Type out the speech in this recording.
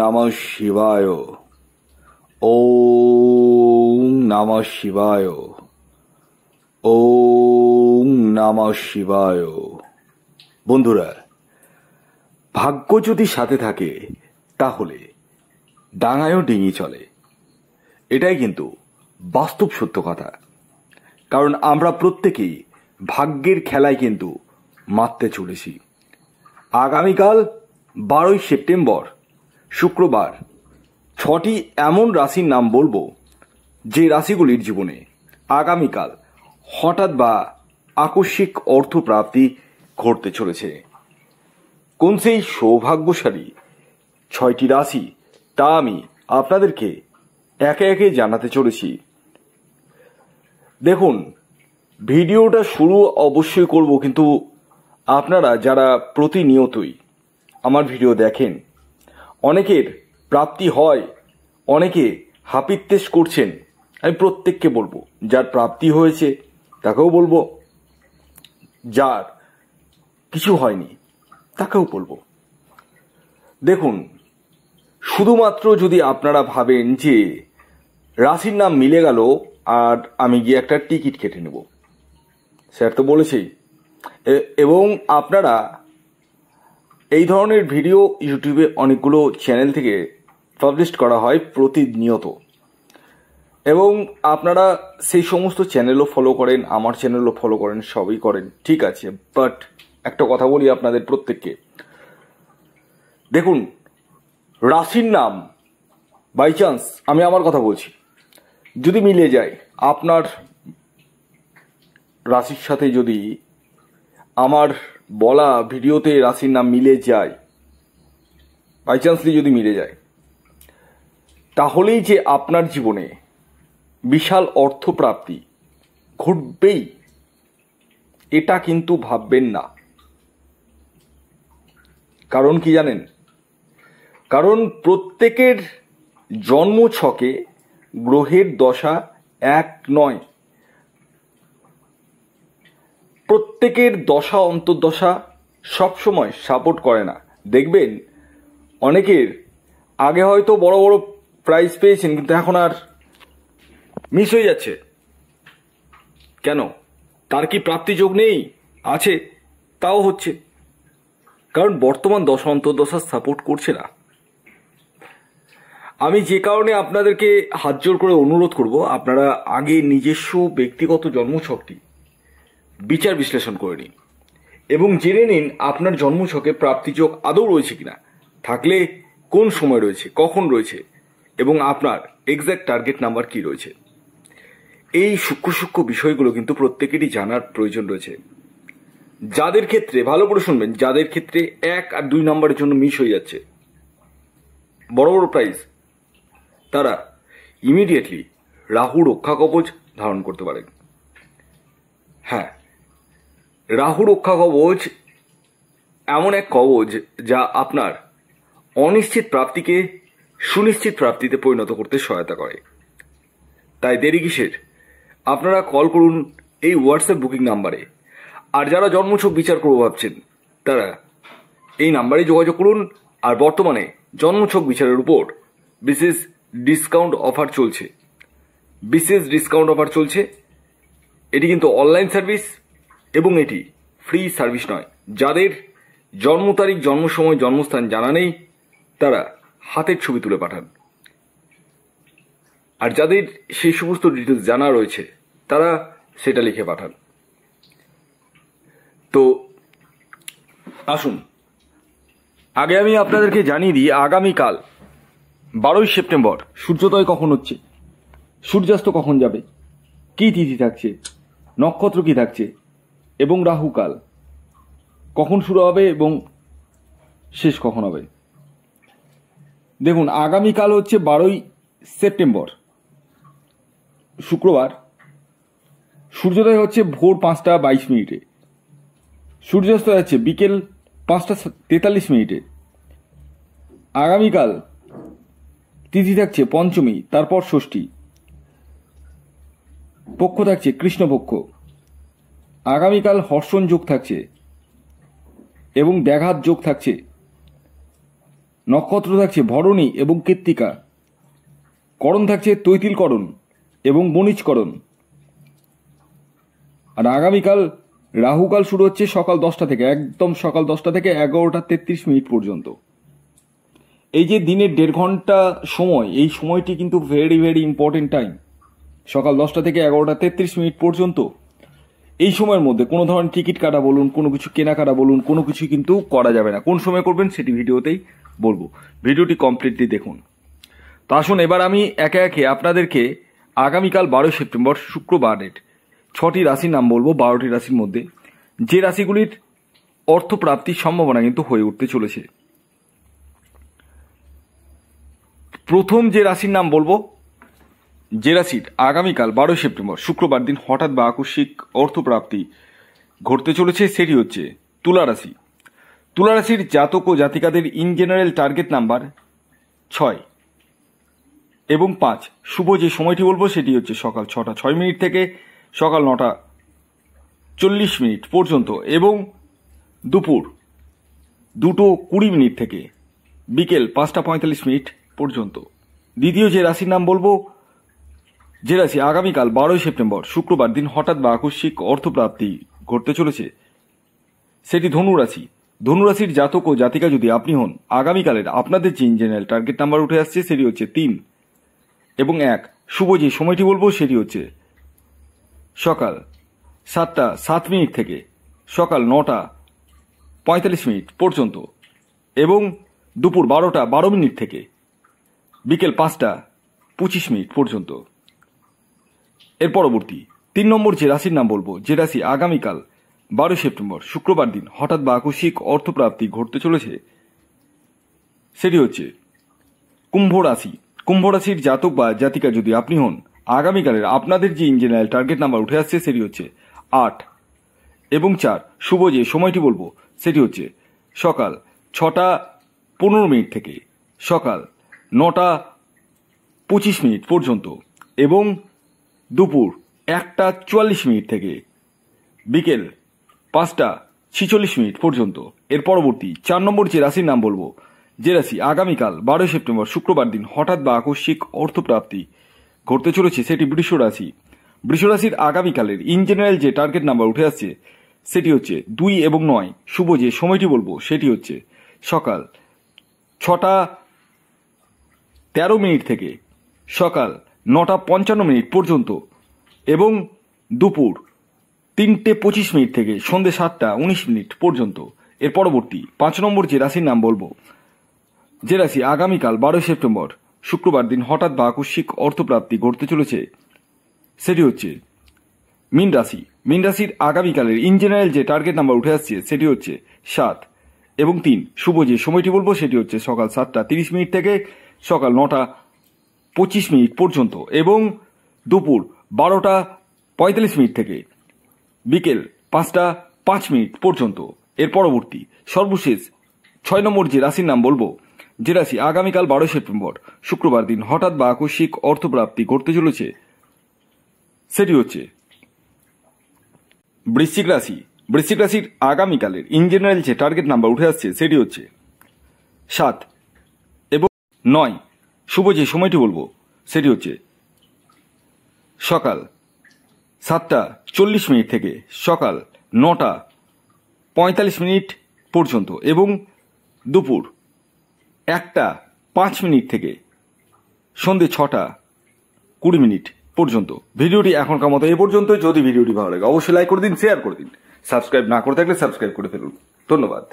নমঃ শিবায়। ওম নমঃ শিবায়। ওম নমঃ শিবায়। বন্ধুরা, ভাগ্য যদি সাথে থাকে তাহলে ডাঙায়ও ডিঙি চলে। এটাই কিন্তু বাস্তব সত্য কথা। কারণ আমরা প্রত্যেকেই ভাগ্যের খেলায় কিন্তু মারতে চলেছি। আগামীকাল 12ই সেপ্টেম্বর শুক্রবার 6টি এমন রাশির নাম বলবো যে রাশিগুলির জীবনে আগামীকাল হঠাৎ বা আকস্মিক অর্থপ্রাপ্তি ঘটতে চলেছে। কোন সেই সৌভাগ্যশালী 6টি রাশি তা আমি আপনাদেরকে একে একে জানাতে চলেছি। দেখুন, ভিডিওটা শুরু অবশ্যই করব, কিন্তু আপনারা যারা প্রতিনিয়তই আমার ভিডিও দেখেন, অনেকের প্রাপ্তি হয়, অনেকে হাপিত্যেশ করছেন। আমি প্রত্যেককে বলবো, যার প্রাপ্তি হয়েছে তাকেও বলবো, যার কিছু হয়নি তাকেও বলবো। দেখুন, শুধুমাত্র যদি আপনারা ভাবেন যে রাশির নাম মিলে গেল আর আমি গিয়ে একটা টিকিট কেটে নেব, স্যার তো বলেছেই। এবং আপনারা এই ধরনের ভিডিও ইউটিউবে অনেকগুলো চ্যানেল থেকে পাবলিশ করা হয় প্রতিনিয়ত, এবং আপনারা সেই সমস্ত চ্যানেলও ফলো করেন, আমার চ্যানেলও ফলো করেন, সবই করেন, ঠিক আছে। বাট একটা কথা বলি আপনাদের প্রত্যেককে, দেখুন, রাশির নাম বাই চান্স, আমি আমার কথা বলছি, যদি মিলে যায়, আপনার রাশির সাথে যদি আমার বলা ভিডিওতে রাশির নাম মিলে যায়, বাই চান্সলি যদি মিলে যায়, তাহলেই যে আপনার জীবনে বিশাল অর্থপ্রাপ্তি ঘটবেই এটা কিন্তু ভাববেন না। কারণ কি জানেন? কারণ প্রত্যেকের জন্ম ছকে গ্রহের দশা এক নয়। প্রত্যেকের দশা অন্তর্দশা সবসময় সাপোর্ট করে না। দেখবেন অনেকের আগে হয়তো বড় বড় প্রাইজ পেয়েছেন, কিন্তু এখন আর মিস হয়ে যাচ্ছে। কেন? তার কি প্রাপ্তি যোগ নেই? আছে, তাও হচ্ছে, কারণ বর্তমান দশা অন্তর্দশা সাপোর্ট করছে না। আমি যে কারণে আপনাদেরকে হাত জোর করে অনুরোধ করব, আপনারা আগে নিজস্ব ব্যক্তিগত জন্মছকটি বিচার বিশ্লেষণ করে নিন এবং জেনে নিন আপনার জন্মছকে প্রাপ্তিযোগ আদৌ রয়েছে কিনা, থাকলে কোন সময় রয়েছে, কখন রয়েছে, এবং আপনার এক্স্যাক্ট টার্গেট নাম্বার কি রয়েছে। এই সূক্ষ্ম সূক্ষ্ম বিষয়গুলো কিন্তু প্রত্যেকেরই জানার প্রয়োজন রয়েছে। যাদের ক্ষেত্রে, ভালো করে শুনবেন, যাদের ক্ষেত্রে 1 আর 2 নাম্বারের জন্য মিস হয়ে যাচ্ছে বড় বড় প্রাইজ, তারা ইমিডিয়েটলি রাহু রক্ষা কবচ ধারণ করতে পারেন। হ্যাঁ, রাহু রক্ষা কবচ এমন এক কবচ যা আপনার অনিশ্চিত প্রাপ্তিকে সুনিশ্চিত প্রাপ্তিতে পরিণত করতে সহায়তা করে। তাই দেরি কিসের? আপনারা কল করুন এই হোয়াটসঅ্যাপ বুকিং নাম্বারে। আর যারা জন্মছক বিচার করবো ভাবছেন, তারা এই নাম্বারে যোগাযোগ করুন। আর বর্তমানে জন্মছক বিচারের উপর বিশেষ ডিসকাউন্ট অফার চলছে। এটি কিন্তু অনলাইন সার্ভিস এবং এটি ফ্রি সার্ভিস নয়। যাদের জন্ম তারিখ, জন্ম সময়, জন্মস্থান জানা নেই, তারা হাতের ছবি তুলে পাঠান। আর যাদের সেই সমস্ত ডিটেলস জানা রয়েছে, তারা সেটা লিখে পাঠান। তো আসুন, আগে আমি আপনাদেরকে জানিয়ে দিই, আগামীকাল 12ই সেপ্টেম্বর সূর্যোদয় কখন হচ্ছে, সূর্যাস্ত কখন যাবে, কি তিথি থাকছে, নক্ষত্র কি থাকছে, এবং রাহুকাল কখন শুরু হবে এবং শেষ কখন হবে। দেখুন, আগামীকাল হচ্ছে 12ই সেপ্টেম্বর শুক্রবার। সূর্যোদয় হচ্ছে ভোর 5টা 22 মিনিটে, সূর্যাস্ত যাচ্ছে বিকেল 5টা 43 মিনিটে। আগামীকাল তিথি থাকছে পঞ্চমী, তারপর ষষ্ঠী, পক্ষ থাকছে কৃষ্ণপক্ষ। আগামীকাল হর্ষণ যোগ থাকছে এবং ব্যাঘাত যোগ থাকছে। নক্ষত্র থাকছে ভরণী এবং কৃত্তিকা। করণ থাকছে তৈতিলকরণ এবং বণিজকরণ। আর আগামীকাল রাহুকাল শুরু হচ্ছে সকাল 10টা থেকে, একদম সকাল 10টা থেকে 11:33 পর্যন্ত। এই যে দিনের 1.5 ঘন্টা সময়, এই সময়টি কিন্তু ভেরি ভেরি ইম্পর্টেন্ট টাইম। সকাল 10টা থেকে 11:33 পর্যন্ত এই সময়ের মধ্যে কোনো ধরনের টিকিট কাটা বলুন, কোনো কিছু কেনাকাটা বলুন, কোনো কিছু কিন্তু করা যাবে না। কোন সময় করবেন সেটি ভিডিওতেই বলবো, ভিডিওটি কমপ্লিটলি দেখুন। তো আসুন এবার আমি একে একে আপনাদেরকে আগামীকাল 12 সেপ্টেম্বর শুক্রবারের 6টি রাশির নাম বলবো, 12টি রাশির মধ্যে যে রাশিগুলির অর্থপ্রাপ্তির সম্ভাবনা কিন্তু হয়ে উঠতে চলেছে। প্রথম যে রাশির নাম বলবো, যে রাশির আগামীকাল 12 সেপ্টেম্বর শুক্রবার দিন হঠাৎ বা আকস্মিক অর্থপ্রাপ্তি ঘটতে চলেছে, সেটি হচ্ছে তুলা রাশি। তুলা রাশির জাতক ও জাতিকাদের ইন জেনারেল টার্গেট নাম্বার 6 এবং 5। শুভ যে সময়টি বলবো সেটি হচ্ছে সকাল 6টা 6 মিনিট থেকে সকাল 9টা 40 মিনিট পর্যন্ত এবং দুপুর 2টো 20 মিনিট থেকে বিকেল 5টা 45 মিনিট পর্যন্ত। দ্বিতীয় যে রাশির নাম বলবো, যে রাশি আগামীকাল 12 সেপ্টেম্বর শুক্রবার দিন হঠাৎ বা আকস্মিক অর্থপ্রাপ্তি ঘটতে চলেছে, সেটি ধনু রাশি। ধনু রাশির জাতক ও জাতিকা যদি আপনি হন, আগামীকালের আপনাদের যে ইন জেনারেল টার্গেট নাম্বার উঠে আসছে সেটি হচ্ছে 3 এবং 1। শুভ যে সময়টি বলবো সেটি হচ্ছে সকাল 7টা 7 মিনিট থেকে সকাল 9টা 45 মিনিট পর্যন্ত এবং দুপুর 12টা 12 মিনিট থেকে বিকেল 5টা 25 মিনিট পর্যন্ত। এর পরবর্তী 3 নম্বর যে রাশির নাম বলবো, যে রাশি আগামীকাল 12 সেপ্টেম্বর শুক্রবার দিন হঠাৎ বা আকস্মিক অর্থপ্রাপ্তি ঘটতে চলেছে, সেটি হচ্ছে কুম্ভ রাশি। কুম্ভ রাশির জাতক বা জাতিকা যদি আপনি হন, আগামীকালের আপনাদের যে ইন জেনারেল টার্গেট নাম্বার উঠে আসছে সেটি হচ্ছে 8 এবং 4। শুভ যে সময়টি বলবো সেটি হচ্ছে সকাল 6টা 15 মিনিট থেকে সকাল 9টা 25 মিনিট পর্যন্ত এবং দুপুর 1টা 44 মিনিট থেকে বিকেল 5টা 46 মিনিট পর্যন্ত। এর পরবর্তী 4 নম্বর যে রাশির নাম বলবো, যে রাশি আগামীকাল 12 সেপ্টেম্বর শুক্রবার দিন হঠাৎ বা আকস্মিক অর্থপ্রাপ্তি ঘটতে চলেছে, সেটি বৃষ রাশি। বৃষ রাশির আগামীকালের ইন জেনারেল যে টার্গেট নাম্বার উঠে আসছে সেটি হচ্ছে 2 এবং 9। শুভ যে সময়টি বলবো সেটি হচ্ছে সকাল 6টা 13 মিনিট থেকে সকাল 9টা 55 মিনিট পর্যন্ত এবং দুপুর 3টে 25 মিনিট থেকে সন্ধ্যে 7টা 19 মিনিট পর্যন্ত। এর পরবর্তী 5 নম্বর যে রাশির নাম বলবো, যে রাশি আগামীকাল 12 সেপ্টেম্বর শুক্রবার দিন হঠাৎ বা আকস্মিক অর্থপ্রাপ্তি ঘটতে চলেছে, সেটি হচ্ছে মীন রাশি। মীন রাশির আগামীকালের ইন জেনারেল যে টার্গেট নাম্বার উঠে আসছে সেটি হচ্ছে 7 এবং 3। শুভ যে সময়টি বলবো সেটি হচ্ছে সকাল 7টা 30 মিনিট থেকে সকাল 9টা 25 মিনিট পর্যন্ত এবং দুপুর 12টা 45 মিনিট থেকে বিকেল 5টা 5 মিনিট পর্যন্ত। এর পরবর্তী সর্বশেষ 6 নম্বর যে রাশির নাম বলবো, যে রাশি আগামীকাল 12 সেপ্টেম্বর শুক্রবার দিন হঠাৎ বা আকস্মিক অর্থপ্রাপ্তি ঘটতে চলেছে, সেটি হচ্ছে বৃশ্চিক রাশি। বৃশ্চিক রাশির আগামীকালের ইন জেনারেল যে টার্গেট নাম্বার উঠে আসছে সেটি হচ্ছে 7 এবং 9। শুভ যে সময়টি বলবো সেটি হচ্ছে সকাল 7টা 40 মিনিট থেকে সকাল 9টা 45 মিনিট পর্যন্ত এবং দুপুর 1টা 5 মিনিট থেকে সন্ধ্যে 6টা 20 মিনিট পর্যন্ত। ভিডিওটি এখনকার মতো এ পর্যন্ত। যদি ভিডিওটি ভালো লাগে অবশ্যই লাইক করে দিন, শেয়ার করে দিন, সাবস্ক্রাইব না করে থাকলে সাবস্ক্রাইব করে ফেলুন। ধন্যবাদ।